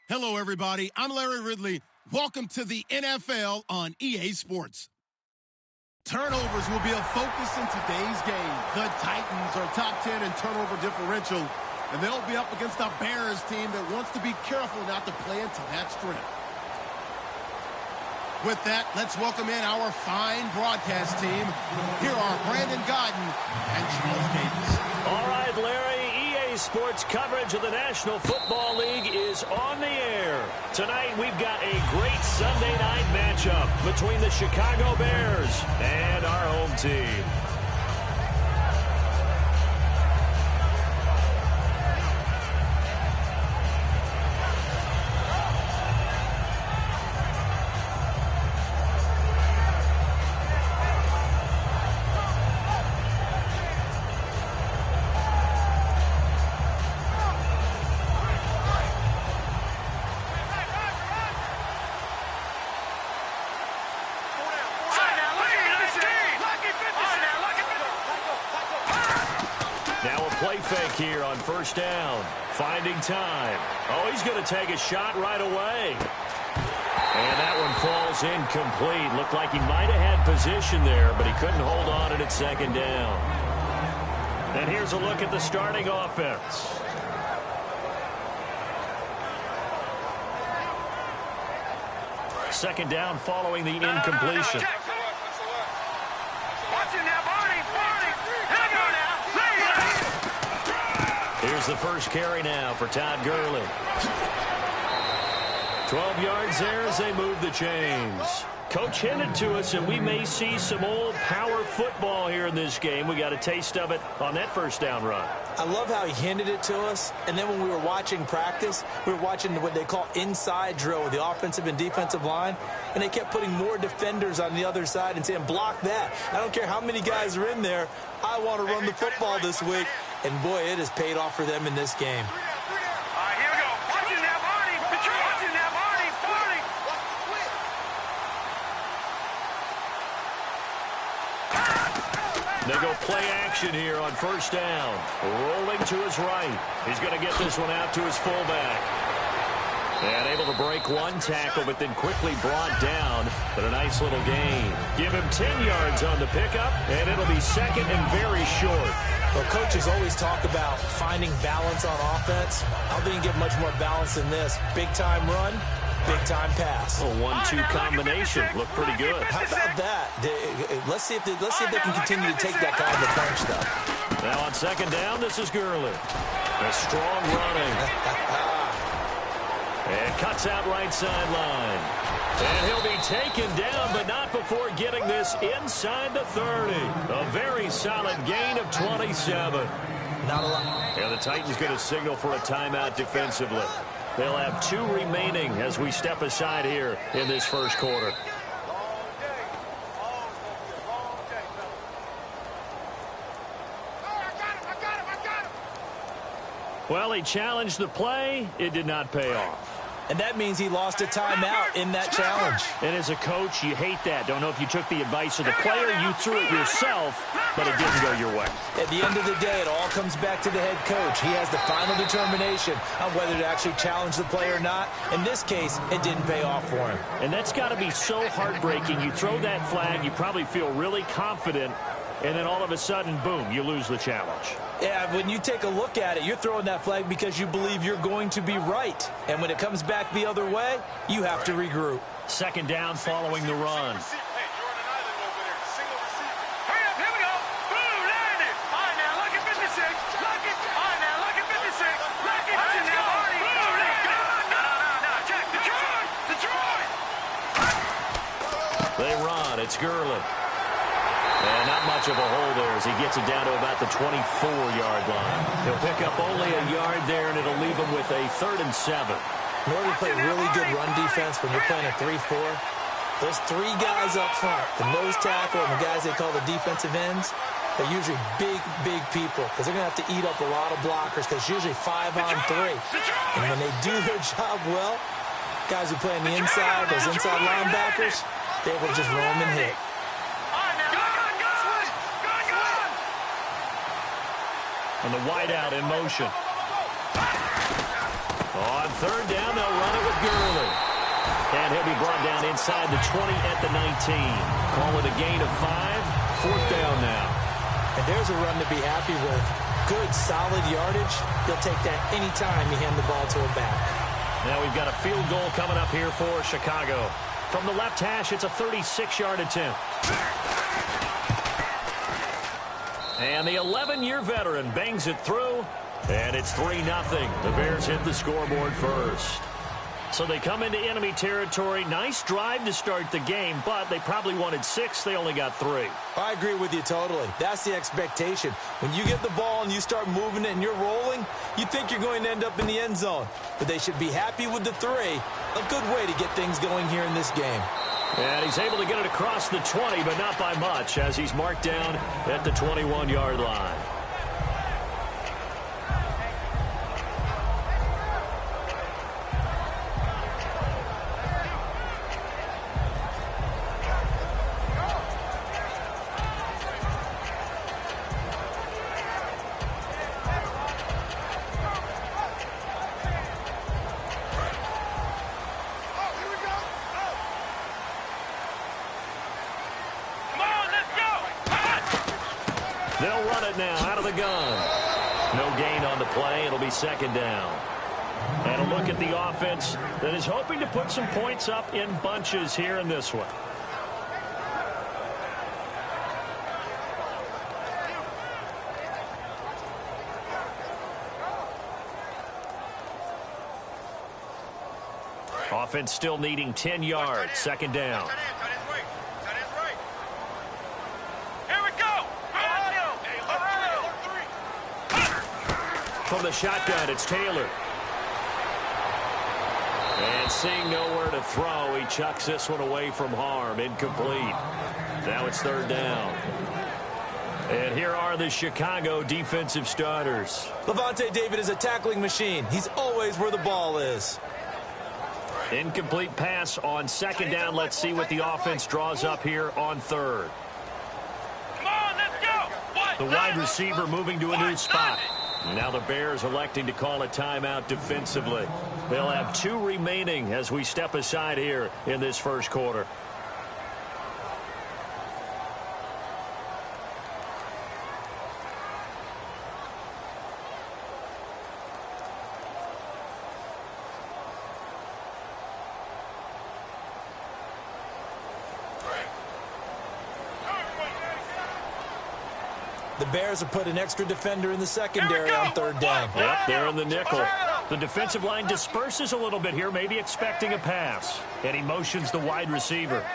Hello, everybody. I'm Larry Ridley. Welcome to the NFL on EA Sports. Turnovers will be a focus in today's game. The Titans are top 10 in turnover differential, and they'll be up against a Bears team that wants to be careful not to play into that strength. With that, let's welcome in our fine broadcast team. Here are Brandon Gaudin and Charles Davis. All right, Larry. Sports coverage of the National Football League is on the air. Tonight we've got a great Sunday night matchup between the Chicago Bears and our home team. Play fake here on first down. Finding time. Oh, he's going to take a shot right away. And that one falls incomplete. Looked like he might have had position there, but he couldn't hold on at second down. And here's a look at the starting offense. Second down following the incompletion. Here's the first carry now for Todd Gurley. 12 yards there as they move the chains. Coach hinted to us that we may see some old power football here in this game. We got a taste of it on that first down run. I love how he hinted it to us. And then when we were watching practice, we were watching what they call inside drill with the offensive and defensive line. And they kept putting more defenders on the other side and saying, block that. I don't care how many guys are in there. I want to run the football this week. And, boy, it has paid off for them in this game. Here we go. Watching that body. Watching that body. They go play action here on first down. Rolling to his right. He's going to get this one out to his fullback. And able to break one tackle, but then quickly brought down. But a nice little gain. Give him 10 yards on the pickup, and it'll be second and very short. Well, coaches always talk about finding balance on offense. I don't think you can get much more balance than this. Big-time run, big-time pass. A 1-2 combination. Looked pretty good. How about that? Let's see if they can continue to take that kind of approach, though. Now on second down, this is Gurley. A strong running. And cuts out right sideline. And he'll be taken down, but not before getting this inside the 30. A very solid gain of 27. Not a lot. And the Titans going to signal for a timeout defensively. They'll have 2 remaining as we step aside here in this first quarter. Well, he challenged the play. It did not pay off. And that means he lost a timeout in that challenge. And as a coach, you hate that. Don't know if you took the advice of the player, you threw it yourself, but it didn't go your way. At the end of the day, it all comes back to the head coach. He has the final determination on whether to actually challenge the play or not. In this case, it didn't pay off for him. And that's got to be so heartbreaking. You throw that flag, you probably feel really confident, and then all of a sudden, boom, you lose the challenge. Yeah, when you take a look at it, you're throwing that flag because you believe you're going to be right. And when it comes back the other way, you have to regroup. Second down following the run. They run. It's Gurley. And not much of a hole there as he gets it down to about the 24-yard line. He'll pick up only a yard there, and it'll leave him with a 3rd and 7. In order to play really good run defense when you're playing a 3-4, those 3 guys up front, the nose tackle and the guys they call the defensive ends, they're usually big, big people because they're going to have to eat up a lot of blockers because it's usually 5 on 3. And when they do their job well, guys who play on the inside, those inside linebackers, they're able to just roam and hit. And the wideout in motion. On 3rd down, they'll run it Gurley. And he'll be brought down inside the 20 at the 19. Call it a gain of 5. Fourth down now. And there's a run to be happy with. Good, solid yardage. He'll take that anytime you hand the ball to him back. Now we've got a field goal coming up here for Chicago. From the left hash, it's a 36-yard attempt. And the 11-year veteran bangs it through, and it's 3-0. The Bears hit the scoreboard first. So they come into enemy territory. Nice drive to start the game, but they probably wanted 6. They only got 3. I agree with you totally. That's the expectation. When you get the ball and you start moving it and you're rolling, you think you're going to end up in the end zone. But they should be happy with the 3. A good way to get things going here in this game. And he's able to get it across the 20, but not by much, as he's marked down at the 21-yard line. They'll run it now out of the gun. No gain on the play. It'll be second down. And a look at the offense that is hoping to put some points up in bunches here in this one. Offense still needing 10 yards. Second down. From the shotgun, it's Taylor. And seeing nowhere to throw, he chucks this one away from harm. Incomplete. Now it's third down. And here are the Chicago defensive starters. Lavonte David is a tackling machine. He's always where the ball is. Incomplete pass on second down. Let's see what the offense draws up here on third. Come on, let's go. The wide receiver moving to a new spot. Now the Bears electing to call a timeout defensively. They'll have 2 remaining as we step aside here in this first quarter. The Bears have put an extra defender in the secondary on third down. Yep, they're in the nickel. The defensive line disperses a little bit here, maybe expecting a pass. And he motions the wide receiver.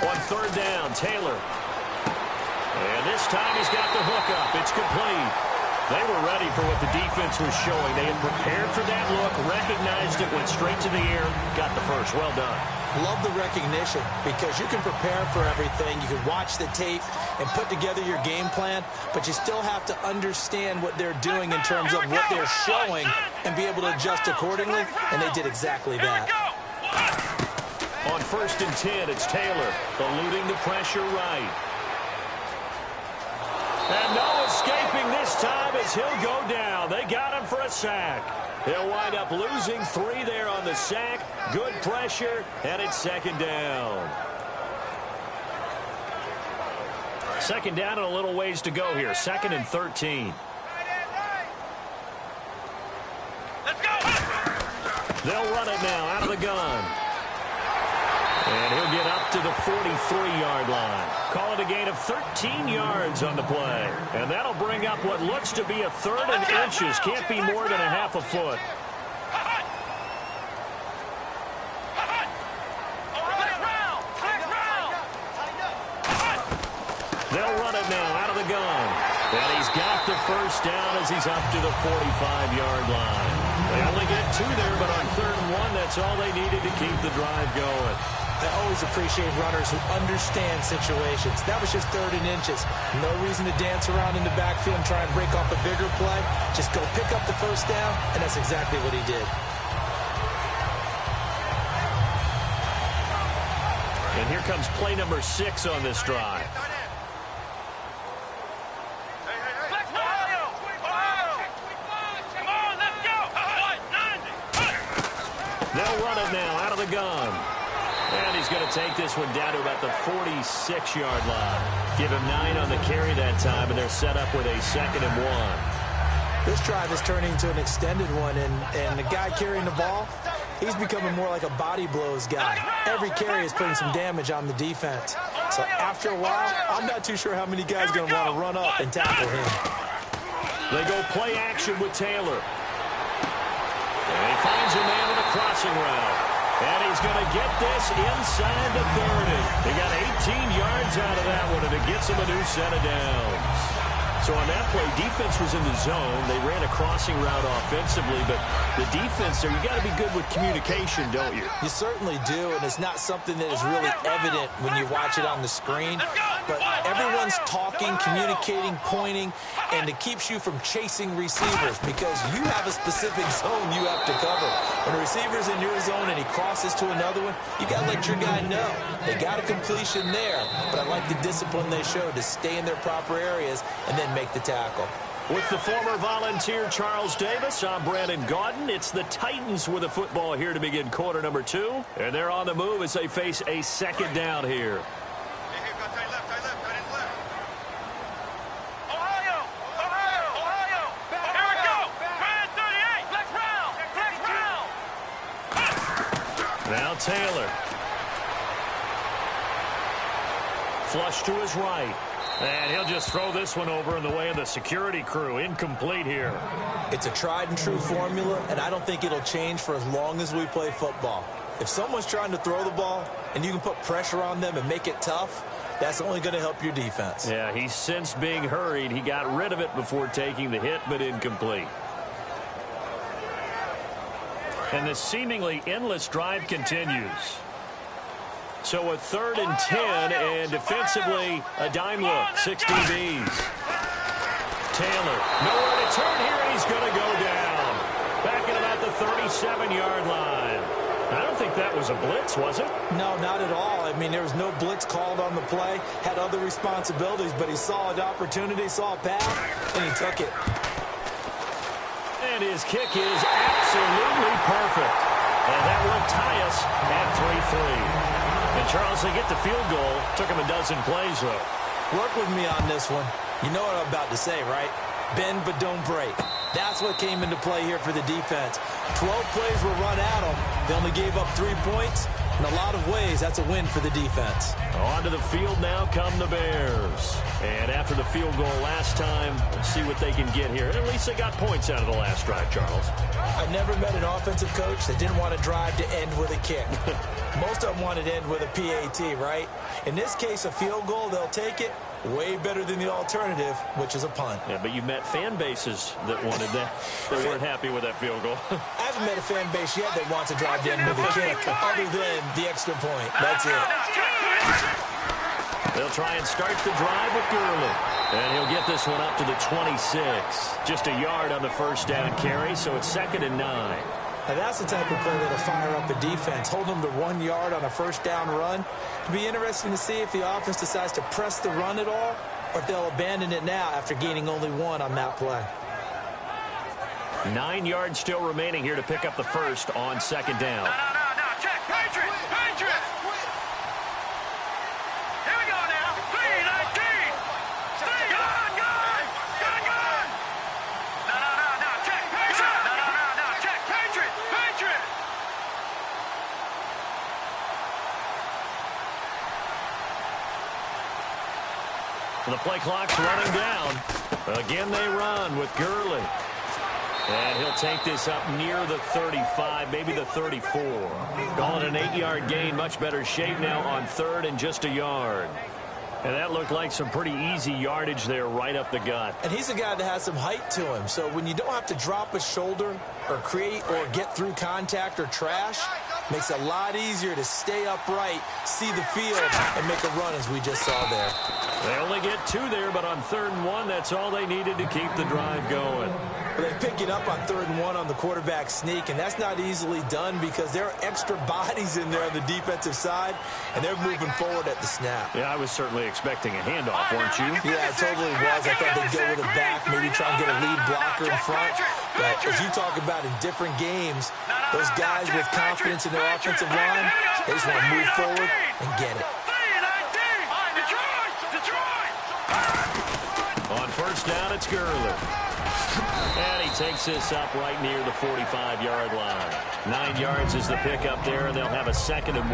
On third down, Taylor. And this time he's got the hook up. It's complete. They were ready for what the defense was showing. They had prepared for that look, recognized it, went straight to the air, got the first. Well done. Love the recognition because you can prepare for everything. You can watch the tape and put together your game plan, but you still have to understand what they're doing in terms of what they're showing and be able to adjust accordingly, and they did exactly that. On 1st and 10, it's Taylor, eluding the pressure right. And no escaping this time as he'll go down. They got him for a sack. He'll wind up losing 3 there on the sack. Good pressure, and it's second down. Second down and a little ways to go here. 2nd and 13. Let's go. They'll run it now out of the gun. And he'll get up to the 43-yard line. Call it a gain of 13 yards on the play. And that'll bring up what looks to be a 3rd and inches. Can't be more than a half a foot. They'll run it now out of the gun. And he's got the first down as he's up to the 45-yard line. They only get 2 there, but on 3rd and 1, that's all they needed to keep the drive going. I always appreciate runners who understand situations. That was just 3rd and inches. No reason to dance around in the backfield and try and break off a bigger play. Just go pick up the first down, and that's exactly what he did. And here comes play number 6 on this drive. run it now out of the gun. And he's going to take this one down to about the 46-yard line. Give him 9 on the carry that time, and they're set up with a 2nd and 1. This drive is turning into an extended one, and the guy carrying the ball, he's becoming more like a body blows guy. Every carry is putting some damage on the defense. So after a while, I'm not too sure how many guys are going to want to run up and tackle him. They go play action with Taylor. And he finds a man on a crossing route. And he's going to get this inside the 30. He got 18 yards out of that one, and it gets him a new set of downs. So on that play, defense was in the zone. They ran a crossing route offensively, but the defense there, you got to be good with communication, don't you? You certainly do, and it's not something that is really evident when you watch it on the screen. But everyone's talking, communicating, pointing, and it keeps you from chasing receivers because you have a specific zone you have to cover. When a receiver's in your zone and he crosses to another one, you got to let your guy know. They got a completion there, but I like the discipline they showed to stay in their proper areas and then make the tackle. With the former Volunteer Charles Davis, I'm Brandon Gaudin. It's the Titans with the football here to begin quarter number 2. And they're on the move as they face a 2nd down here. Now Taylor. Flush to his right. And he'll just throw this one over in the way of the security crew. Incomplete here. It's a tried and true formula, and I don't think it'll change for as long as we play football. If someone's trying to throw the ball and you can put pressure on them and make it tough, that's only going to help your defense. Yeah, he's since being hurried. He got rid of it before taking the hit, but incomplete. And the seemingly endless drive continues. So a 3rd and 10, and defensively, a dime look, 6 DBs. Taylor, nowhere to turn here, and he's going to go down. Back at about the 37-yard line. I don't think that was a blitz, was it? No, not at all. I mean, there was no blitz called on the play, had other responsibilities, but he saw an opportunity, saw a pass, and he took it. And his kick is absolutely perfect. And that will tie us at 3-3. And Charles, they get the field goal. Took him a dozen plays, though. Work with me on this one. You know what I'm about to say, right? Bend but don't break. That's what came into play here for the defense. 12 plays were run at them. They only gave up 3 points. In a lot of ways, that's a win for the defense. Onto the field now come the Bears. And after the field goal last time, let's see what they can get here. At least they got points out of the last drive, Charles. I've never met an offensive coach that didn't want to drive to end with a kick. Most of them wanted to end with a PAT, right? In this case, a field goal, they'll take it. Way better than the alternative, which is a punt. Yeah, but you met fan bases that wanted that. They weren't happy with that field goal. I haven't met a fan base yet that wants to drive to end with a kick, other than the extra point. That's it. They'll try and start the drive with Gurley. And he'll get this one up to the 26. Just a yard on the 1st down carry, so it's 2nd and 9. Now that's the type of play that'll fire up the defense. Hold them to 1 yard on a 1st down run. It'll be interesting to see if the offense decides to press the run at all, or if they'll abandon it now after gaining only 1 on that play. 9 yards still remaining here to pick up the 1st on 2nd down. No, check, Patriot! Here we go now, 3-19! Stay gone! No, check, Patriot! No, check, Patriot! The play clock's running down. Again, they run with Gurley. And he'll take this up near the 35, maybe the 34. Calling an 8-yard gain, much better shape now on 3rd and just a yard. And that looked like some pretty easy yardage there right up the gut. And he's a guy that has some height to him. So when you don't have to drop a shoulder or create or get through contact or trash, makes it a lot easier to stay upright, see the field, and make a run as we just saw there. They only get 2 there, but on 3rd and 1, that's all they needed to keep the drive going. Well, they pick it up on 3rd and 1 on the quarterback sneak, and that's not easily done because there are extra bodies in there on the defensive side, and they're moving forward at the snap. Yeah, I was certainly expecting a handoff, weren't you? Yeah, it totally was. I thought they'd go with it back, maybe try and get a lead blocker in front. But as you talk about in different games, those guys with confidence in their offensive line, they just want to move forward and get it. On 1st down, it's Gurley. And he takes this up right near the 45-yard line. 9 yards is the pickup there, and they'll have a 2nd and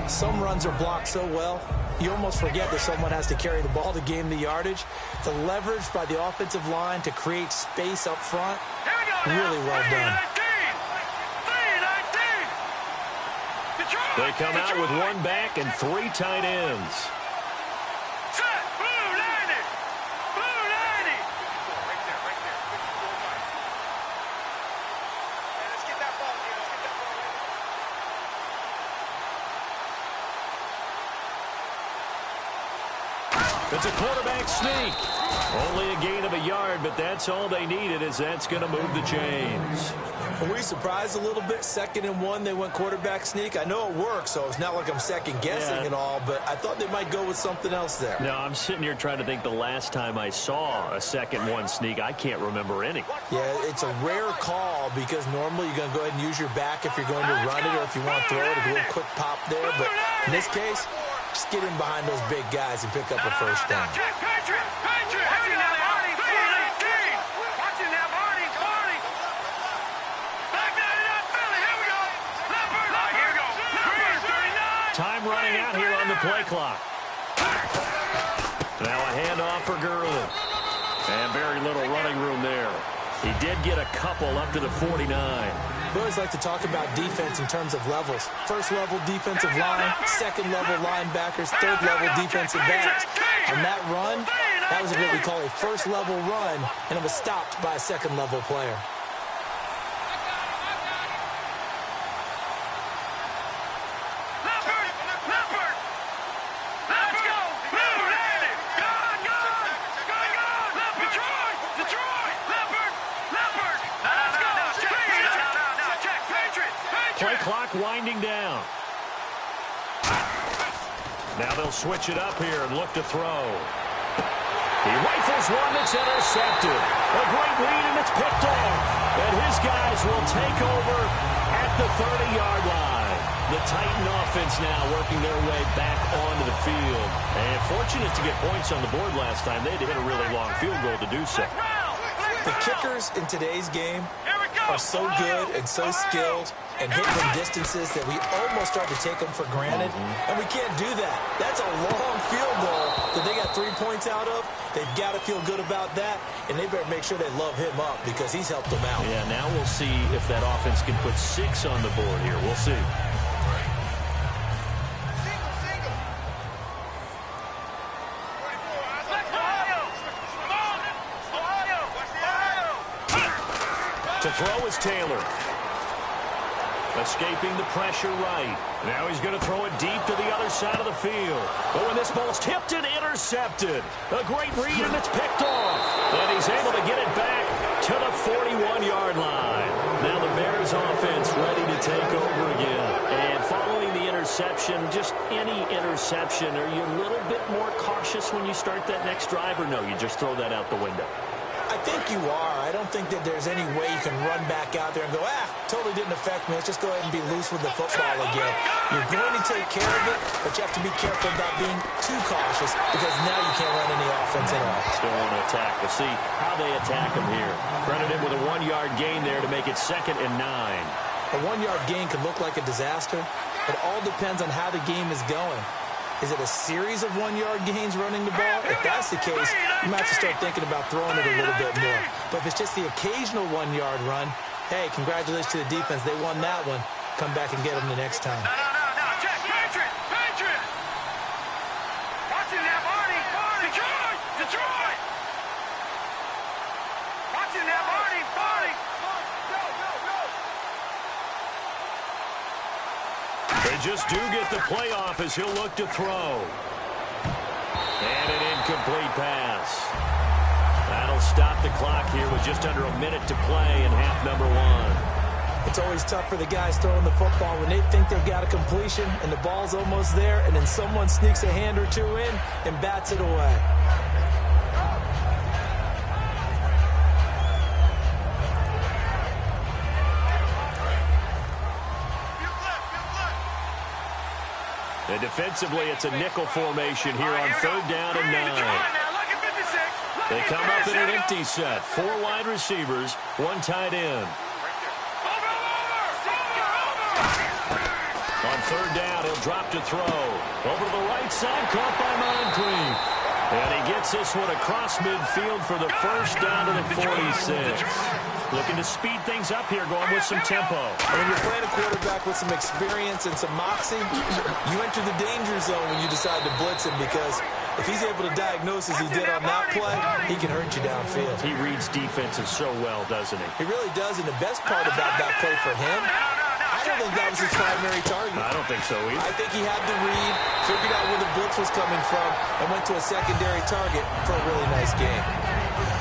1. Some runs are blocked so well, you almost forget that someone has to carry the ball to gain the yardage. The leverage by the offensive line to create space up front, really well done. They come out with 1 back and 3 tight ends. It's a quarterback sneak. Only a gain of a yard, but that's all they needed, as that's going to move the chains. Were we surprised a little bit? 2nd and 1, they went quarterback sneak. I know it works, so it's not like I'm second-guessing at all, but I thought they might go with something else there. No, I'm sitting here trying to think the last time I saw a 2nd 1 sneak. I can't remember any. Yeah, it's a rare call because normally you're going to go ahead and use your back if you're going to run it or if you want to throw it, a little quick pop there. But in this case, just get in behind those big guys and pick up a 1st down. Time running out here on the play clock. Now a handoff for Gurley. And very little running room there. He did get a couple up to the 49. We always like to talk about defense in terms of levels. 1st level defensive line, 2nd level linebackers, 3rd level defensive backs. On that run, that was what we call a 1st level run, and it was stopped by a 2nd level player. Play clock winding down. Now they'll switch it up here and look to throw. He rifles one that's intercepted. A great read, and it's picked off. And his guys will take over at the 30-yard line. The Titan offense now working their way back onto the field. And fortunate to get points on the board last time. They had to hit a really long field goal to do so. The kickers in today's game are so good and so skilled and hit from distances that we almost start to take them for granted, and we can't do that. That's a long field goal that they got 3 points out of. They've got to feel good about that, and they better make sure they love him up because he's helped them out. Yeah, now we'll see if that offense can put 6 on the board here. We'll see. To throw is Taylor. Escaping the pressure right. Now he's going to throw it deep to the other side of the field. Oh, and this ball's tipped and intercepted. A great read, and it's picked off. And he's able to get it back to the 41-yard line. Now the Bears offense ready to take over again. And following the interception, just any interception, are you a little bit more cautious when you start that next drive, or no, you just throw that out the window? I think you are. I don't think that there's any way you can run back out there and go, totally didn't affect me. Let's just go ahead and be loose with the football again. You're going to take care of it, but you have to be careful about being too cautious because now you can't run any offense at all. Still want to attack. We'll see how they attack him here. Credit him with a 1-yard gain there to make it 2nd and 9. A 1-yard gain could look like a disaster. It all depends on how the game is going. Is it a series of 1-yard gains running the ball? If that's the case, you might have to start thinking about throwing it a little bit more. But if it's just the occasional 1-yard run, hey, congratulations to the defense. They won that one. Come back and get them the next time. No. Check. Patriot. Watching that, Marty. Detroit. Watching that, Marty. They just do get the playoff as he'll look to throw. And an incomplete pass. That'll that'll stop the clock here with just under a minute to play in half number one. It's always tough for the guys throwing the football when they think they've got a completion and the ball's almost there, and then someone sneaks a hand or two in and bats it away. And defensively, it's a nickel formation here on 3rd down and 9. They come up in an empty set. 4 wide receivers, 1 tight end. On 3rd down, he'll drop to throw. Over to the right side, caught by Moncrief. And he gets this one across midfield for the first down to the 46. Looking to speed things up here, going with some tempo. And when you're playing a quarterback with some experience and some moxie, you enter the danger zone when you decide to blitz him, because if he's able to diagnose as he did on that play, he can hurt you downfield. He reads defenses so well, doesn't he? He really does, and the best part about that play for him, I don't think that was his primary target. I don't think so either. I think he had the read, figured out where the blitz was coming from, and went to a secondary target for a really nice game.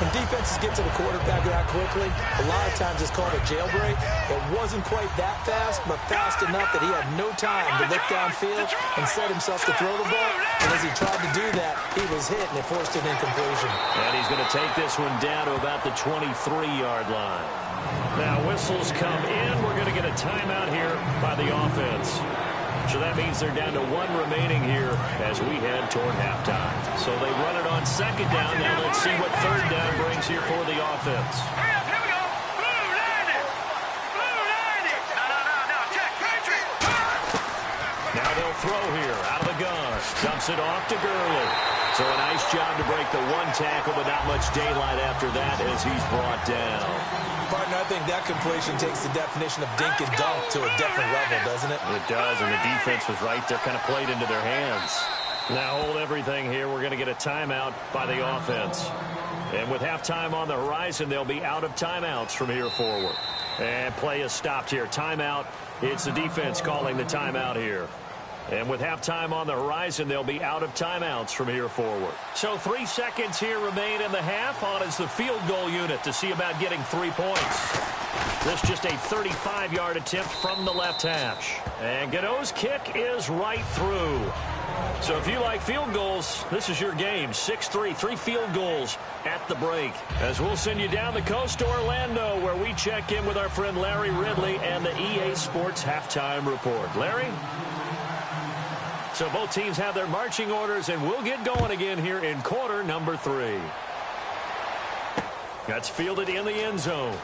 When defenses get to the quarterback that quickly, a lot of times it's called a jailbreak. It wasn't quite that fast, but fast enough that he had no time to look downfield and set himself to throw the ball. And as he tried to do that, he was hit, and it forced an incompletion. And he's going to take this one down to about the 23-yard line. Now, whistles come in. We're going to get a timeout here by the offense. So that means they're down to 1 remaining here as we head toward halftime. So they run it on 2nd down. Now let's see what 3rd down brings here for the offense. Here we go. Blue landing. Blue landing. No. Check. Patriot. Now they'll throw here out of the gun. Dumps it off to Gurley. So a nice job to break the 1 tackle, but not much daylight after that as he's brought down. Partner, I think that completion takes the definition of dink and dunk to a different level, doesn't it? It does, and the defense was right there, kind of played into their hands. Now hold everything here. We're going to get a timeout by the offense. And with halftime on the horizon, they'll be out of timeouts from here forward. And play is stopped here. Timeout. It's the defense calling the timeout here. And with halftime on the horizon, they'll be out of timeouts from here forward. So 3 seconds here remain in the half. On is the field goal unit to see about getting 3 points. This just a 35-yard attempt from the left hash. And Gano's kick is right through. So if you like field goals, this is your game. 6-3, 3 field goals at the break. As we'll send you down the coast to Orlando, where we check in with our friend Larry Ridley and the EA Sports Halftime Report. Larry? So both teams have their marching orders, and we'll get going again here in quarter number 3. That's fielded in the end zone.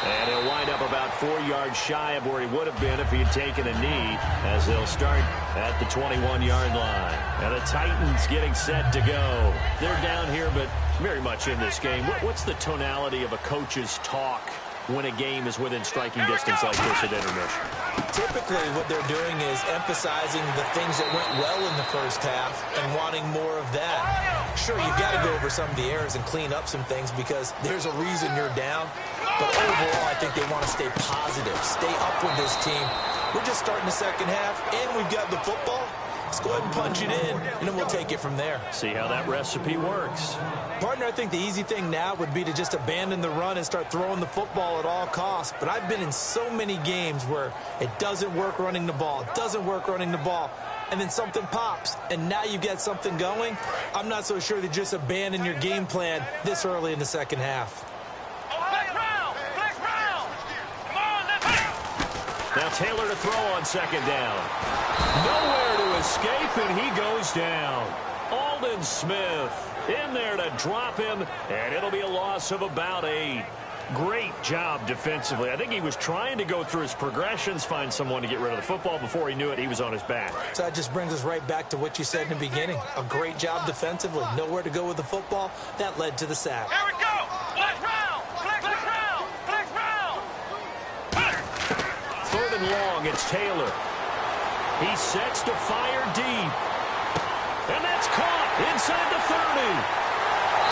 And he'll wind up about 4 yards shy of where he would have been if he had taken a knee, as they'll start at the 21-yard line. And the Titans getting set to go. They're down here, but very much in this game. What's the tonality of a coach's talk when a game is within striking distance like this at intermission? Typically, what they're doing is emphasizing the things that went well in the first half and wanting more of that. Sure, you've got to go over some of the errors and clean up some things because there's a reason you're down. But overall, I think they want to stay positive, stay up with this team. We're just starting the second half, and we've got the football. Let's go ahead and punch it in, and then we'll take it from there. See how that recipe works. Partner, I think the easy thing now would be to just abandon the run and start throwing the football at all costs. But I've been in so many games where it doesn't work running the ball, and then something pops, and now you get something going. I'm not so sure that just abandon your game plan this early in the second half. Now Taylor to throw on 2nd down. Nowhere to escape, and he goes down. Aldon Smith in there to drop him, and it'll be a loss of about 8. Great job defensively. I think he was trying to go through his progressions, find someone to get rid of the football. Before he knew it, he was on his back. So that just brings us right back to what you said in the beginning. A great job defensively. Nowhere to go with the football. That led to the sack. Here we go. Flex round. Flex round. Flex round. 3rd and long, it's Taylor. He sets to fire deep. And that's caught inside the 30.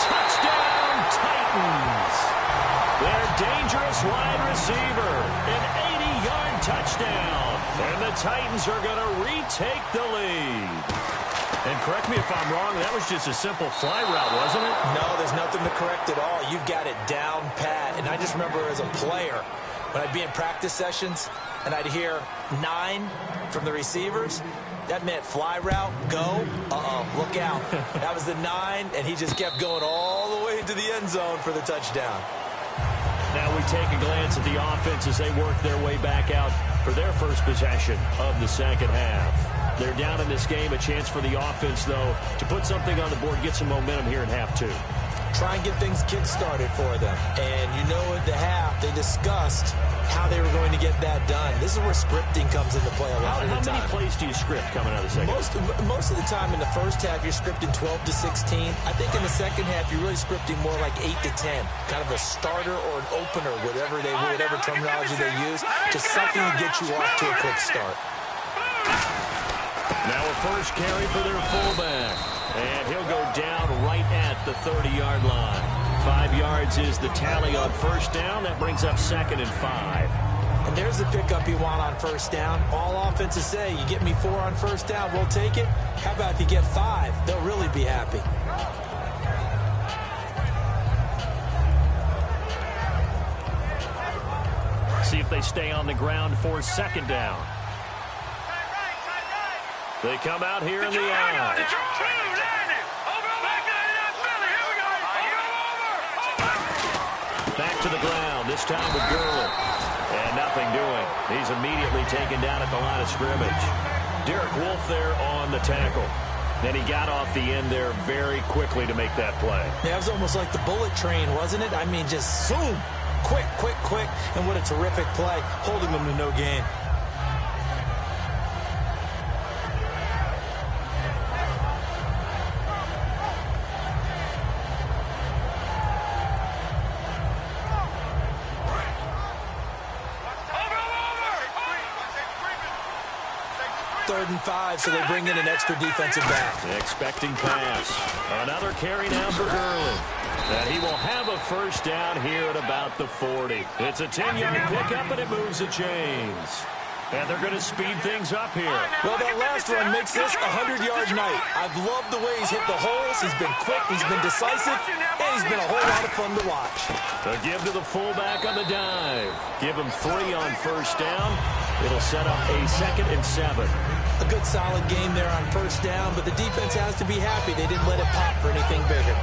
Touchdown, Titans. Their dangerous wide receiver. An 80-yard touchdown. And the Titans are going to retake the lead. And correct me if I'm wrong, that was just a simple fly route, wasn't it? No, there's nothing to correct at all. You've got it down pat. And I just remember as a player, when I'd be in practice sessions and I'd hear 9 from the receivers, that meant fly route, go, look out. That was the 9, and he just kept going all the way into the end zone for the touchdown. Now we take a glance at the offense as they work their way back out for their first possession of the second half. They're down in this game. A chance for the offense, though, to put something on the board, get some momentum here in half 2. Try and get things kick-started for them. And you know at the half, they discussed how they were going to get that done. This is where scripting comes into play a lot of the time. How many plays do you script coming out of the second half? Most of the time in the first half, you're scripting 12 to 16. I think in the second half, you're really scripting more like 8 to 10. Kind of a starter or an opener, whatever terminology they use. Just something to get you off to a quick start. Now a first carry for their fullback. And he'll go down right at the 30-yard line. 5 yards is the tally on first down. That brings up 2nd and 5. And there's the pickup you want on first down. All offenses say, you get me 4 on first down, we'll take it. How about if you get 5? They'll really be happy. See if they stay on the ground for 2nd down. They come out here in the eye. Back to the ground, this time with Gurley. And nothing doing. He's immediately taken down at the line of scrimmage. Derek Wolfe there on the tackle. Then he got off the end there very quickly to make that play. Yeah, it was almost like the bullet train, wasn't it? I mean, just zoom. Quick, quick, quick. And what a terrific play, holding them to no gain. Third and 5, so they bring in an extra defensive back. Expecting pass. Another carry now for Gurley. And he will have a first down here at about the 40. It's a 10-yard pickup, and it moves the chains. And they're going to speed things up here. Well, that last run makes this a 100-yard night. I've loved the way he's hit the holes. He's been quick, he's been decisive, and he's been a whole lot of fun to watch. A give to the fullback on the dive. Give him 3 on first down. It'll set up a 2nd and 7. A good solid game there on first down, but the defense has to be happy they didn't let it pop for anything bigger.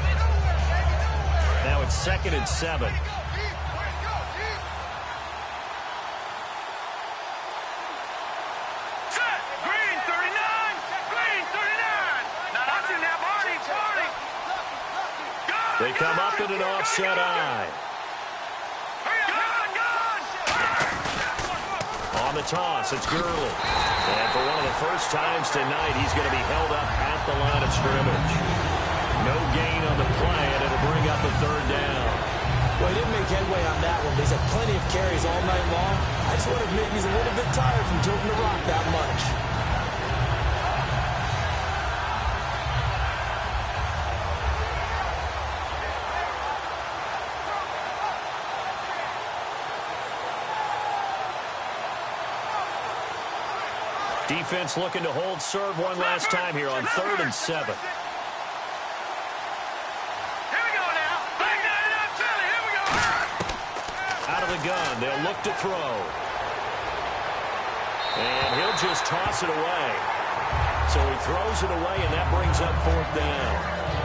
Now it's 2nd and 7. They come up in an offset eye. On the toss, it's Gurley. And for one of the first times tonight, he's going to be held up at the line of scrimmage. No gain on the play, and it'll bring up a 3rd down. Well, he didn't make headway on that one. He's had plenty of carries all night long. I just wonder if maybe he's a little bit tired from tilting the rock that much. Defense looking to hold serve one last time here on 3rd and 7. Here we go now. Back down in that Philly. Here we go. Out of the gun, they'll look to throw. And he'll just toss it away. So he throws it away, and that brings up 4th down.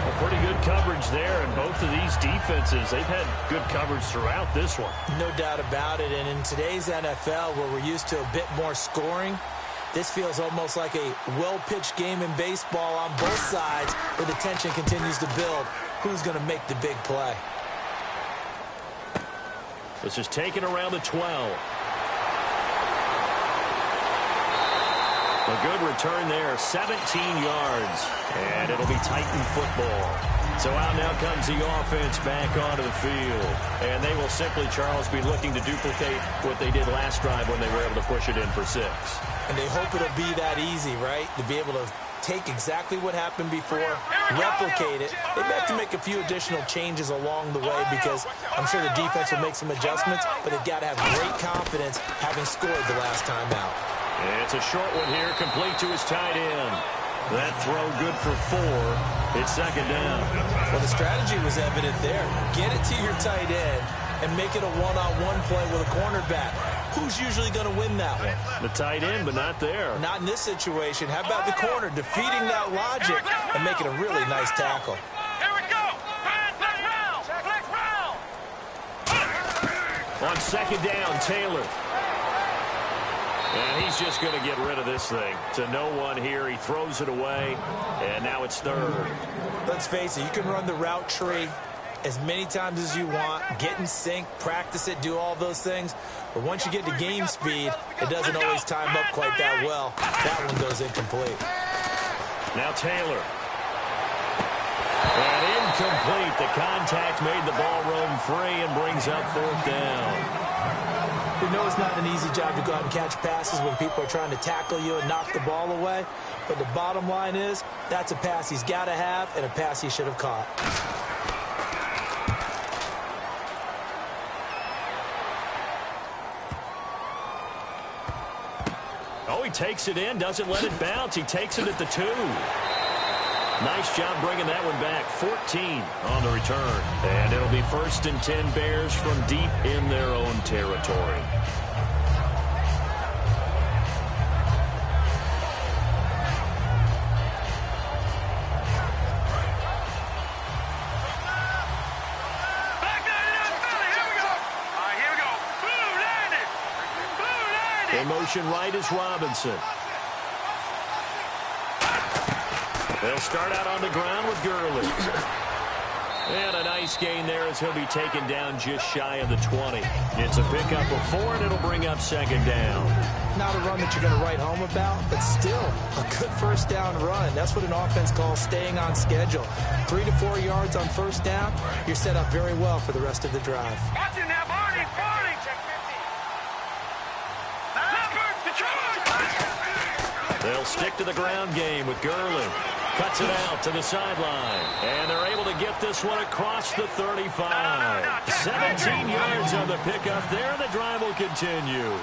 A pretty good coverage there, and both of these defenses, they've had good coverage throughout this one. No doubt about it, and in today's NFL, where we're used to a bit more scoring, this feels almost like a well-pitched game in baseball on both sides where the tension continues to build. Who's going to make the big play? This is taken around the 12. A good return there, 17 yards. And it'll be Titan football. So out now comes the offense back onto the field. And they will simply, Charles, be looking to duplicate what they did last drive when they were able to push it in for 6. And they hope it'll be that easy, right? To be able to take exactly what happened before, replicate it. They may have to make a few additional changes along the way because I'm sure the defense will make some adjustments, but they've got to have great confidence having scored the last time out. It's a short one here, complete to his tight end. That throw good for 4. It's second down. Well, the strategy was evident there. Get it to your tight end and make it a one-on-one play with a cornerback. Who's usually going to win that one? The tight end, but not there. Not in this situation. How about the corner defeating that logic and making a really nice tackle? Here we go. Flex round. On second down, Taylor. And he's just going to get rid of this thing. To no one here. He throws it away, and now it's third. Let's face it, you can run the route tree as many times as you want, get in sync, practice it, do all those things. But once you get to game speed, it doesn't always time up quite that well. That one goes incomplete. Now Taylor. And incomplete. The contact made the ball roam free and brings up fourth down. We know it's not an easy job to go out and catch passes when people are trying to tackle you and knock the ball away. But the bottom line is, that's a pass he's got to have and a pass he should have caught. Oh, he takes it in, doesn't let it bounce. He takes it at the 2. Nice job bringing that one back. 14 on the return. And it'll be 1st and 10 Bears from deep in their own territory. In motion right is Robinson. They'll start out on the ground with Gurley. And a nice gain there as he'll be taken down just shy of the 20. It's a pickup of 4, and it'll bring up second down. Not a run that you're going to write home about, but still a good first down run. That's what an offense calls staying on schedule. 3 to 4 yards on first down, you're set up very well for the rest of the drive. Watch it now, Barney. Check 50. They'll stick to the ground game with Gurley. Cuts it out to the sideline. And they're able to get this one across the 35. 17 yards on the pickup there. The drive will continue.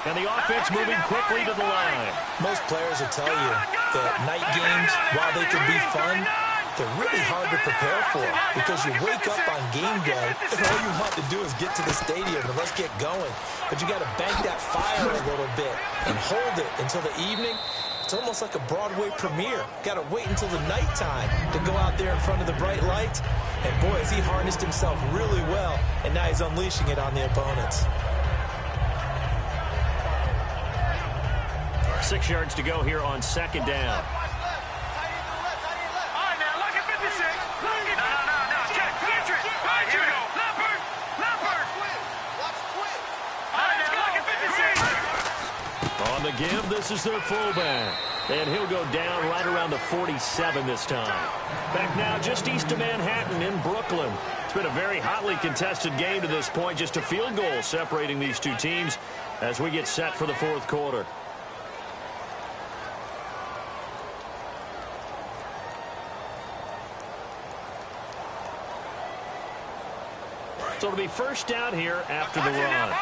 And the offense moving quickly to the line. Most players will tell you that night games, while they can be fun, they're really hard to prepare for because you wake up on game day and all you want to do is get to the stadium and let's get going. But you got to bank that fire a little bit and hold it until the evening. It's almost like a Broadway premiere. Got to wait until the nighttime to go out there in front of the bright lights. And boy, has he harnessed himself really well, and now he's unleashing it on the opponents. 6 yards to go here on second down. On the give, this is their fullback. And he'll go down right around the 47 this time. Back now just east of Manhattan in Brooklyn. It's been a very hotly contested game to this point. Just a field goal separating these two teams as we get set for the fourth quarter. So it'll be first down here after the run.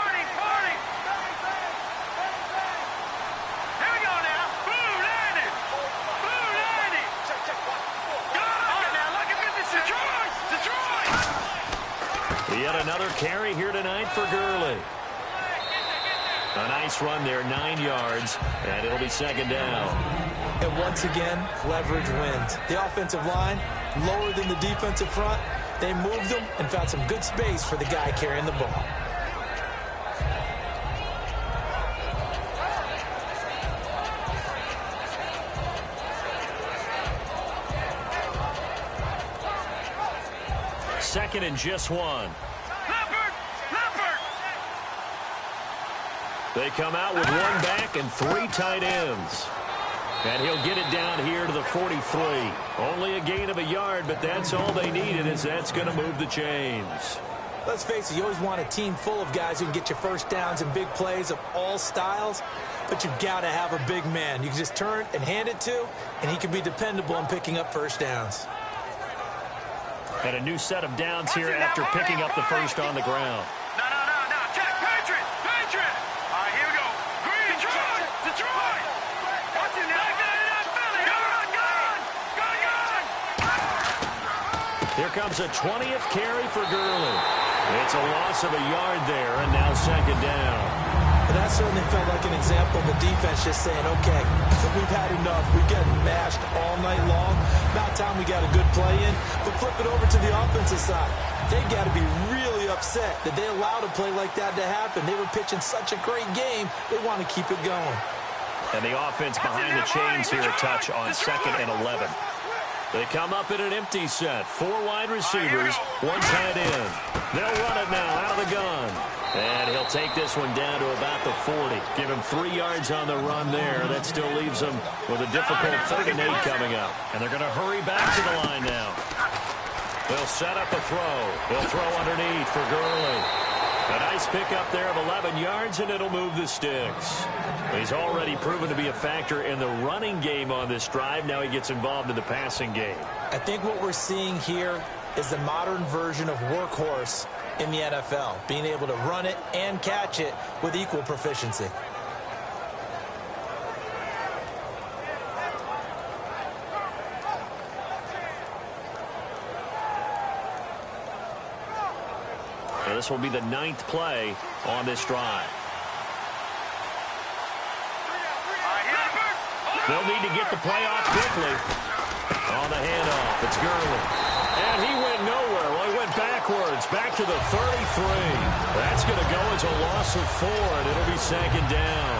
Yet another carry here tonight for Gurley. A nice run there, 9 yards, and it'll be second down. And once again, leverage wins. The offensive line, lower than the defensive front. They moved them and found some good space for the guy carrying the ball. Second and just 1. They come out with 1 back and 3 tight ends. And he'll get it down here to the 43. Only a gain of a yard, but that's all they needed, as that's going to move the chains. Let's face it, you always want a team full of guys who can get you first downs and big plays of all styles, but you've got to have a big man. You can just turn and hand it to, and he can be dependable in picking up first downs. And a new set of downs here after picking up the first on the ground. No. Check. Patriot. All right, here we go. Green. Detroit. Watch it now. Go. Here comes a 20th carry for Gurley. It's a loss of a yard there, and now second down. And that certainly felt like an example of the defense just saying, okay, we've had enough. We've gotten mashed all night long. About time we got a good play in. But flip it over to the offensive side. They've got to be really upset that they allowed a play like that to happen. They were pitching such a great game. They want to keep it going. And the offense behind the chains here a touch on 2nd and 11. They come up in an empty set. 4 wide receivers, 1 tight end. They'll run it now out of the gun. And he'll take this one down to about the 40. Give him 3 yards on the run there. That still leaves him with a difficult 3rd and 8 coming up. And they're going to hurry back to the line now. They'll set up a throw. They'll throw underneath for Gurley. A nice pickup there of 11 yards, and it'll move the sticks. He's already proven to be a factor in the running game on this drive. Now he gets involved in the passing game. I think what we're seeing here is the modern version of workhorse in the NFL, being able to run it and catch it with equal proficiency. And this will be the 9th play on this drive. They'll need to get the play off quickly. On the handoff, it's Gurley. And he went nowhere. Well, he went backwards, back to the 33. That's going to go as a loss of 4, and it'll be 2nd down.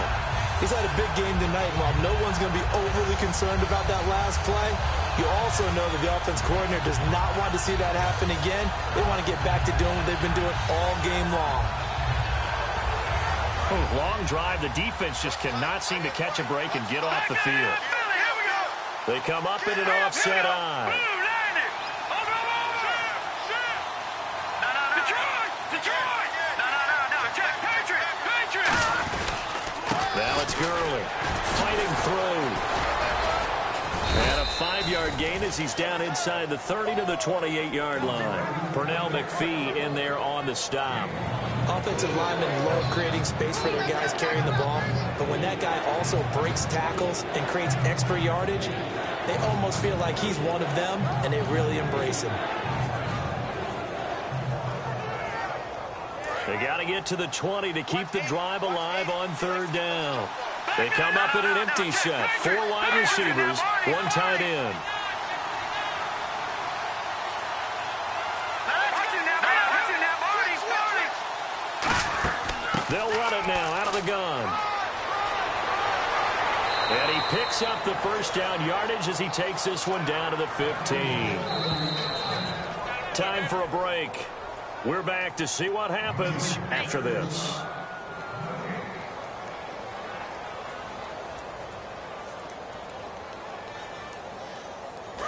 He's had a big game tonight, and while no one's going to be overly concerned about that last play, you also know that the offense coordinator does not want to see that happen again. They want to get back to doing what they've been doing all game long. Long drive. The defense just cannot seem to catch a break and get off the field. They come up in an offset eye. Now it's Gurley fighting through. And a 5-yard gain as he's down inside the 30 to the 28-yard line. Pernell McPhee in there on the stop. Offensive linemen love creating space for their guys carrying the ball, but when that guy also breaks tackles and creates extra yardage, they almost feel like he's one of them, and they really embrace him. They got to get to the 20 to keep the drive alive on 3rd down. They come up in an empty set. 4 wide receivers, 1 tight end. They'll run it now out of the gun. And he picks up the 1st down yardage as he takes this one down to the 15. Time for a break. We're back to see what happens after this.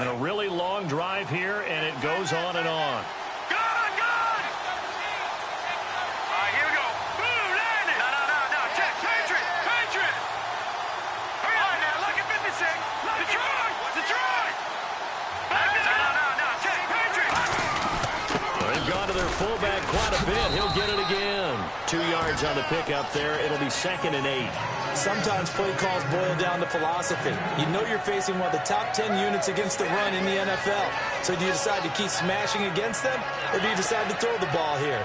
And a really long drive here, and it goes on and on. Fullback quite a bit. He'll get it again. 2 yards on the pickup there. It'll be 2nd and 8. Sometimes play calls boil down to philosophy. You know you're facing one of the top 10 units against the run in the NFL. So do you decide to keep smashing against them, or do you decide to throw the ball here?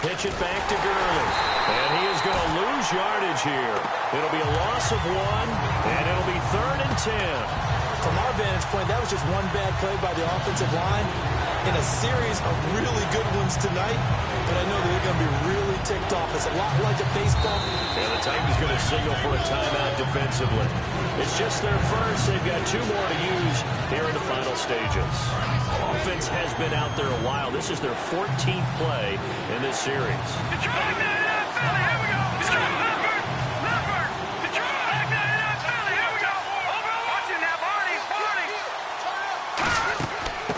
Pitch it back to Gurley. And he is going to lose yardage here. It'll be a loss of 1, and it'll be 3rd and 10. From our vantage point, that was just one bad play by the offensive line in a series of really good ones tonight. But I know that they're going to be really ticked off. It's a lot like a baseball. And the Titans going to signal for a timeout defensively. It's just their first. They've got 2 more to use here in the final stages. Offense has been out there a while. This is their 14th play in this series.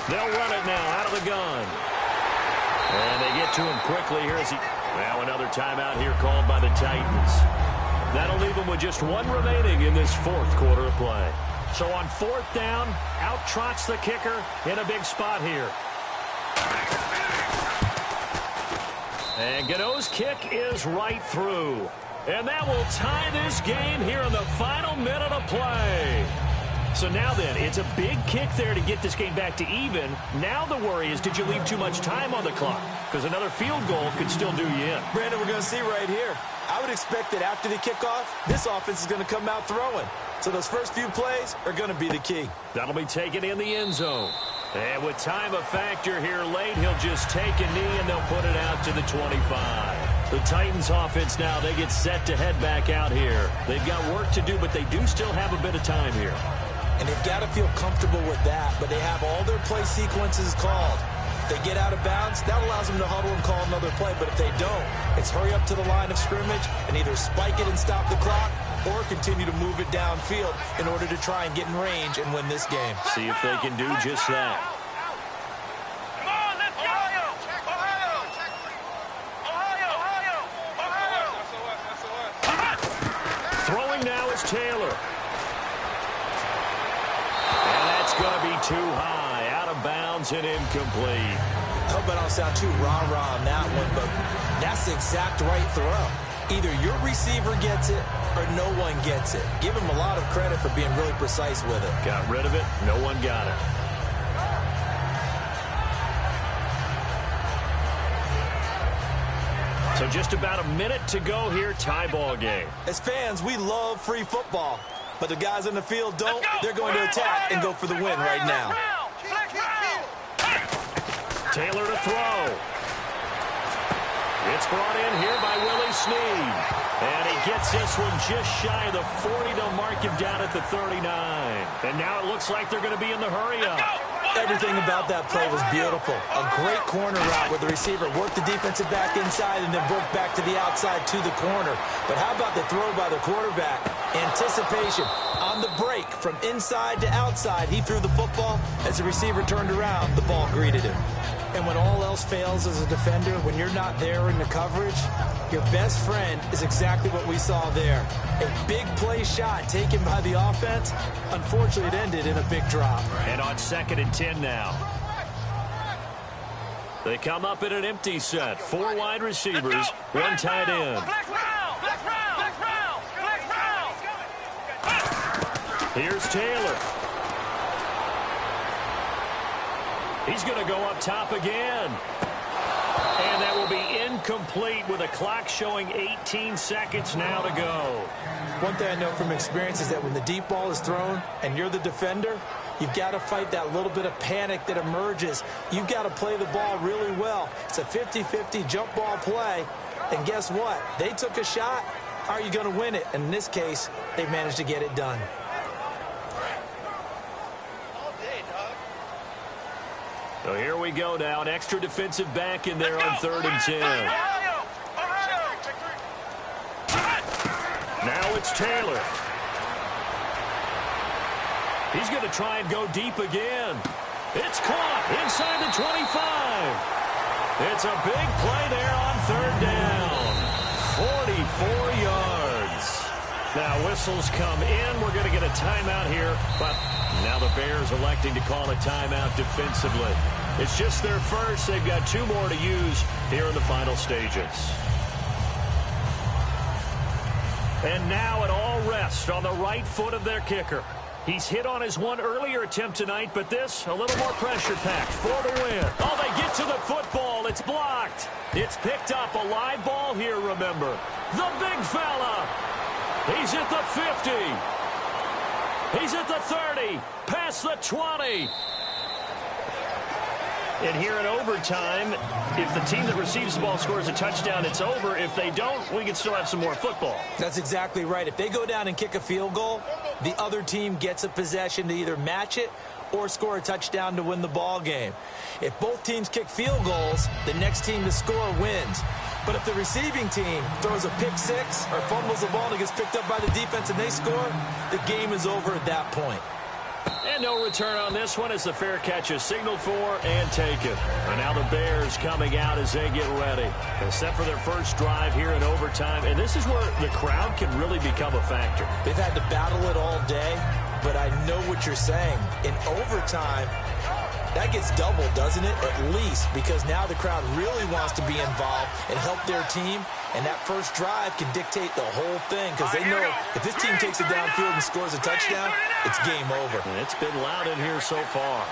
They'll run it now out of the gun. And they get to him quickly here as he... Now another timeout here called by the Titans. That'll leave them with just one remaining in this fourth quarter of play. So on fourth down, out trots the kicker in a big spot here. And Gano's kick is right through. And that will tie this game here in the final minute of play. So now then, it's a big kick there to get this game back to even. Now the worry is, did you leave too much time on the clock? Because another field goal could still do you in. Brandon, we're going to see right here. I would expect that after the kickoff, this offense is going to come out throwing. So those first few plays are going to be the key. That'll be taken in the end zone. And with time a factor here late, he'll just take a knee and they'll put it out to the 25. The Titans offense now, they get set to head back out here. They've got work to do, but they do still have a bit of time here. And they've got to feel comfortable with that, but they have all their play sequences called. If they get out of bounds, that allows them to huddle and call another play. But if they don't, it's hurry up to the line of scrimmage and either spike it and stop the clock or continue to move it downfield in order to try and get in range and win this game. See if they can do just that. Come on, let's go! Ohio! Throwing now is Taylor. And that's going to be too high, out of bounds and incomplete. I hope I don't sound too rah-rah on that one, but that's the exact right throw. Either your receiver gets it or no one gets it. Give him a lot of credit for being really precise with it. Got rid of it. No one got it. So just about a minute to go here, tie ball game. As fans, we love free football, but the guys on the field don't. They're going to attack and go for the win right now. Taylor to throw. It's brought in here by Willie Snead. And he gets this one just shy of the 40. They'll mark him down at the 39. And now it looks like they're going to be in the hurry-up. Everything about that play was beautiful. A great corner route where the receiver worked the defensive back inside and then broke back to the outside to the corner. But how about the throw by the quarterback? Anticipation on the break from inside to outside. He threw the football. As the receiver turned around, the ball greeted him. And when all else fails as a defender, when you're not there in the coverage, your best friend is exactly what we saw there. A big play shot taken by the offense. Unfortunately, it ended in a big drop. And on 2nd and 10 now. They come up in an empty set. 4 wide receivers, 1 tight end. Here's Taylor. He's going to go up top again. And that will be incomplete with a clock showing 18 seconds now to go. One thing I know from experience is that when the deep ball is thrown and you're the defender, you've got to fight that little bit of panic that emerges. You've got to play the ball really well. It's a 50-50 jump ball play. And guess what? They took a shot. How are you going to win it? And in this case, they managed to get it done. So here we go now. An extra defensive back in there on 3rd and 10. Now it's Taylor. He's going to try and go deep again. It's caught inside the 25. It's a big play there on 3rd down. 44 yards. Now whistles come in. We're going to get a timeout here, but now the Bears electing to call a timeout defensively. It's just their first. They've got 2 more to use here in the final stages. And now it all rests on the right foot of their kicker. He's hit on his one earlier attempt tonight, but this, a little more pressure packed for the win. Oh, they get to the football. It's blocked. It's picked up. A live ball here, remember. The big fella. He's at the 50. He's at the 30. Past the 20. And here in overtime, if the team that receives the ball scores a touchdown, it's over. If they don't, we can still have some more football. That's exactly right. If they go down and kick a field goal, the other team gets a possession to either match it or score a touchdown to win the ball game. If both teams kick field goals, the next team to score wins. But if the receiving team throws a pick six or fumbles the ball and it gets picked up by the defense and they score, the game is over at that point. And no return on this one as the fair catch is signaled for and taken. And now the Bears coming out as they get ready. They're set for their first drive here in overtime. And this is where the crowd can really become a factor. They've had to battle it all day, but I know what you're saying. In overtime, that gets doubled, doesn't it? At least, because now the crowd really wants to be involved and help their team. And that first drive can dictate the whole thing because they know if this team takes it downfield and scores a touchdown, it's game over. And it's been loud in here so far.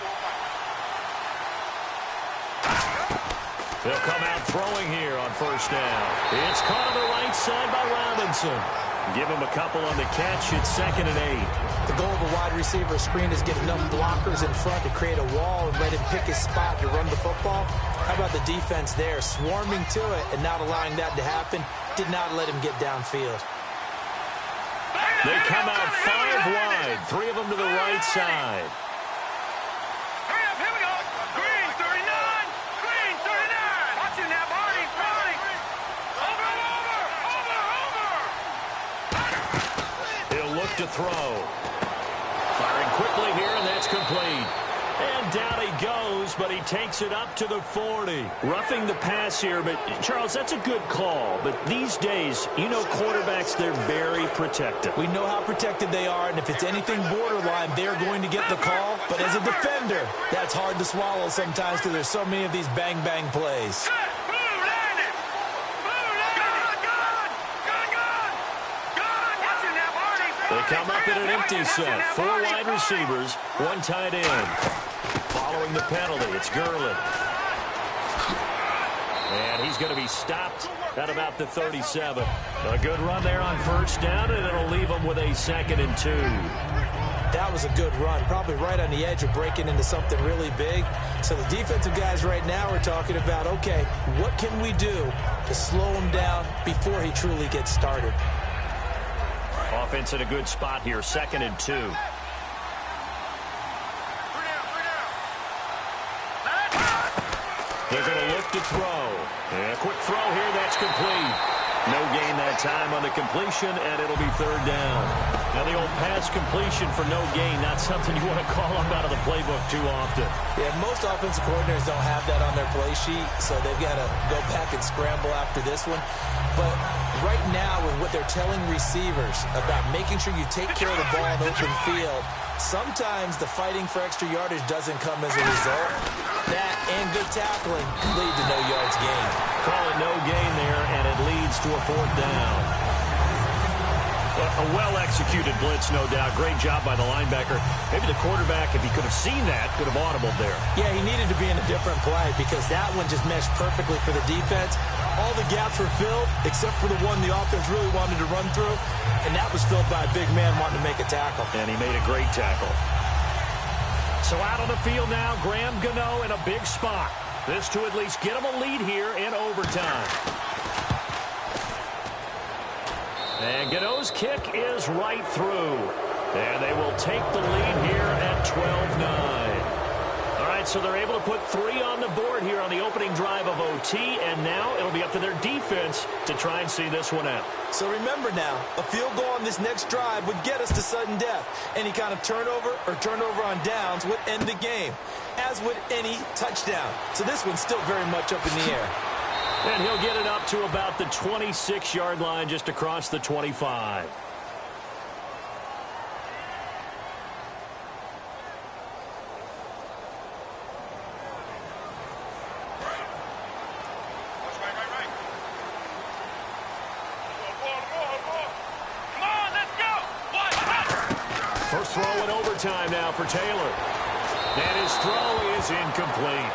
They'll come out throwing here on first down. It's caught on the right side by Robinson. Give him a couple on the catch. It's 2nd and 8. The goal of a wide receiver screen is get enough blockers in front to create a wall and let him pick his spot to run the football. How about the defense there, swarming to it and not allowing that to happen? Did not let him get downfield. They come out 5 wide, 3 of them to the right side. Hurry up, here we go. Green 39. Green 39. Watch it now, Barney. Barney. Over. He'll look to throw. Firing quickly here, and that's complete. And down he goes, but he takes it up to the 40. Roughing the pass here, but Charles, that's a good call. But these days, you know quarterbacks, they're very protective. We know how protected they are, and if it's anything borderline, they're going to get the call. But as a defender, that's hard to swallow sometimes because there's so many of these bang-bang plays. They come up in an empty set. 4 wide receivers, 1 tight end. Following the penalty, it's Gurley. And he's going to be stopped at about the 37. A good run there on first down, and it'll leave him with a 2nd and 2. That was a good run, probably right on the edge of breaking into something really big. So the defensive guys right now are talking about, okay, what can we do to slow him down before he truly gets started? Offense in a good spot here, 2nd and 2. They're going to look to throw. And a quick throw here, that's complete. No gain that time on the completion, and it'll be 3rd down. Now the old pass completion for no gain, not something you want to call up out of the playbook too often. Yeah, most offensive coordinators don't have that on their play sheet, so they've got to go back and scramble after this one. But right now, with what they're telling receivers about making sure you take care of the ball in open field, sometimes the fighting for extra yardage doesn't come as a result. That and good tackling lead to no yards gained. Call it no gain there, and it leads to a 4th down. A well-executed blitz, no doubt. Great job by the linebacker. Maybe the quarterback, if he could have seen that, could have audibled there. Yeah, he needed to be in a different play because that one just meshed perfectly for the defense. All the gaps were filled except for the one the offense really wanted to run through, and that was filled by a big man wanting to make a tackle. And he made a great tackle. So out on the field now, Graham Gano in a big spot. This to at least get him a lead here in overtime. And Gano's kick is right through. And they will take the lead here at 12-9. All right, so they're able to put 3 on the board here on the opening drive of OT, and now it'll be up to their defense to try and see this one out. So remember now, a field goal on this next drive would get us to sudden death. Any kind of turnover or turnover on downs would end the game, as would any touchdown. So this one's still very much up in the air. And he'll get it up to about the 26-yard line, just across the 25. First throw in overtime now for Taylor. And his throw is incomplete.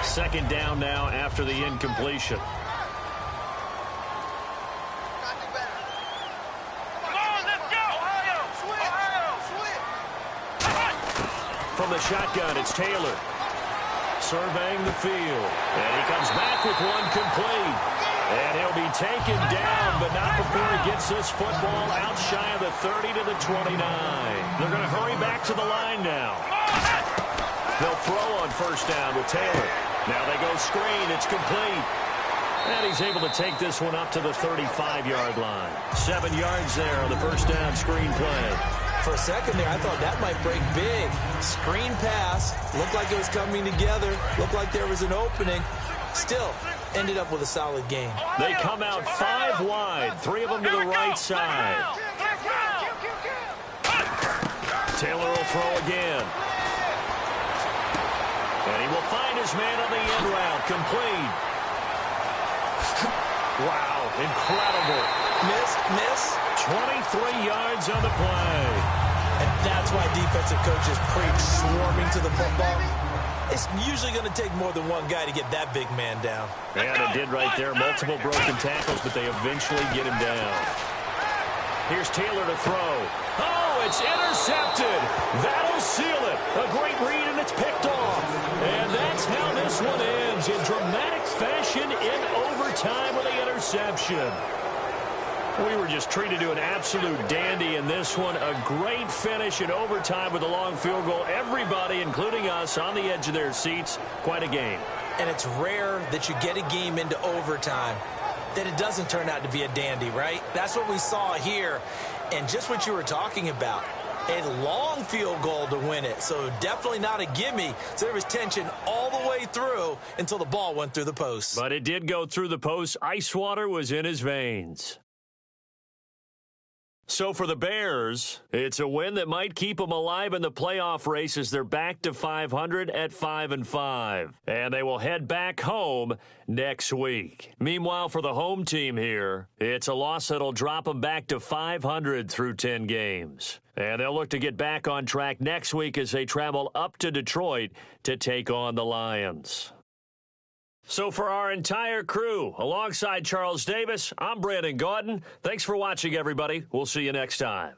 Second down now after the incompletion. From the shotgun, it's Taylor. Surveying the field. And he comes back with one complete. And he'll be taken down, but not before he gets this football out shy of the 30 to the 29. They're going to hurry back to the line now. They'll throw on first down with Taylor. Now they go screen. It's complete. And he's able to take this one up to the 35-yard line. 7 yards there on the first down screen play. For a second there, I thought that might break big. Screen pass. Looked like it was coming together. Looked like there was an opening. Still, ended up with a solid game. They come out 5 wide. 3 of them to the right side. Taylor will throw again. And he will find his man on the end route. Complete. Wow, incredible. Miss. 23 yards on the play. And that's why defensive coaches preach swarming to the football. It's usually going to take more than one guy to get that big man down. And it did right there. Multiple broken tackles, but they eventually get him down. Here's Taylor to throw. Oh, it's intercepted. That'll seal it. A great read, and it's picked off. And that's how this one ends in dramatic fashion in overtime with the interception. We were just treated to an absolute dandy in this one. A great finish in overtime with a long field goal. Everybody, including us, on the edge of their seats. Quite a game. And it's rare that you get a game into overtime that it doesn't turn out to be a dandy, right? That's what we saw here. And just what you were talking about. A long field goal to win it. So definitely not a gimme. So there was tension all the way through until the ball went through the post. But it did go through the post. Ice water was in his veins. So for the Bears, it's a win that might keep them alive in the playoff race as they're back to 500 at 5-5. And they will head back home next week. Meanwhile, for the home team here, it's a loss that'll drop them back to 500 through 10 games. And they'll look to get back on track next week as they travel up to Detroit to take on the Lions. So for our entire crew, alongside Charles Davis, I'm Brandon Gaudin. Thanks for watching, everybody. We'll see you next time.